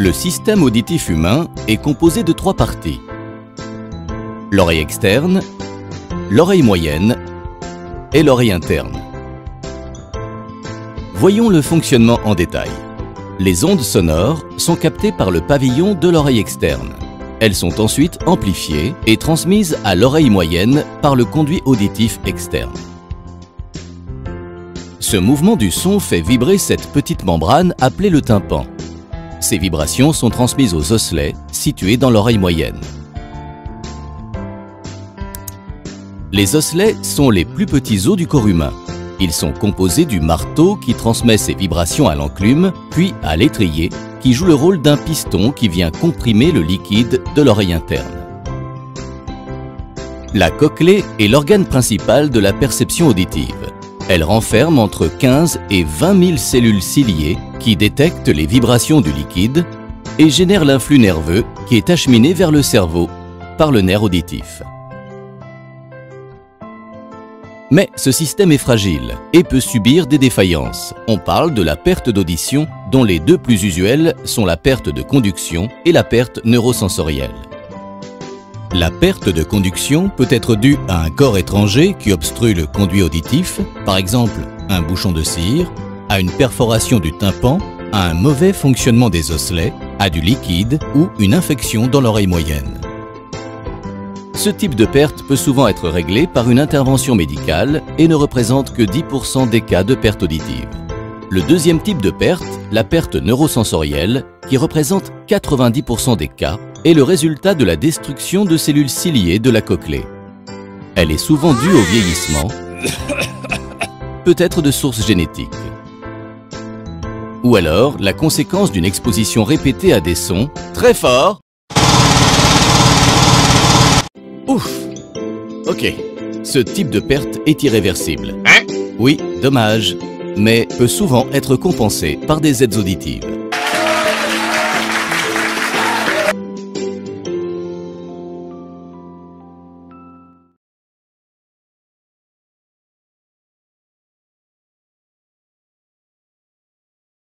Le système auditif humain est composé de 3 parties. L'oreille externe, l'oreille moyenne et l'oreille interne. Voyons le fonctionnement en détail. Les ondes sonores sont captées par le pavillon de l'oreille externe. Elles sont ensuite amplifiées et transmises à l'oreille moyenne par le conduit auditif externe. Ce mouvement du son fait vibrer cette petite membrane appelée le tympan. Ces vibrations sont transmises aux osselets situés dans l'oreille moyenne. Les osselets sont les plus petits os du corps humain. Ils sont composés du marteau qui transmet ces vibrations à l'enclume, puis à l'étrier qui joue le rôle d'un piston qui vient comprimer le liquide de l'oreille interne. La cochlée est l'organe principal de la perception auditive. Elle renferme entre 15 et 20 000 cellules ciliées qui détectent les vibrations du liquide et génèrent l'influx nerveux qui est acheminé vers le cerveau par le nerf auditif. Mais ce système est fragile et peut subir des défaillances. On parle de la perte d'audition, dont les 2 plus usuelles sont la perte de conduction et la perte neurosensorielle. La perte de conduction peut être due à un corps étranger qui obstrue le conduit auditif, par exemple un bouchon de cire, à une perforation du tympan, à un mauvais fonctionnement des osselets, à du liquide ou une infection dans l'oreille moyenne. Ce type de perte peut souvent être réglé par une intervention médicale et ne représente que 10% des cas de perte auditive. Le deuxième type de perte, la perte neurosensorielle, qui représente 90% des cas, est le résultat de la destruction de cellules ciliées de la cochlée. Elle est souvent due au vieillissement, peut être de source génétique, ou alors la conséquence d'une exposition répétée à des sons très forts. Ouf! Ok, ce type de perte est irréversible. Oui, dommage, mais peut souvent être compensé par des aides auditives.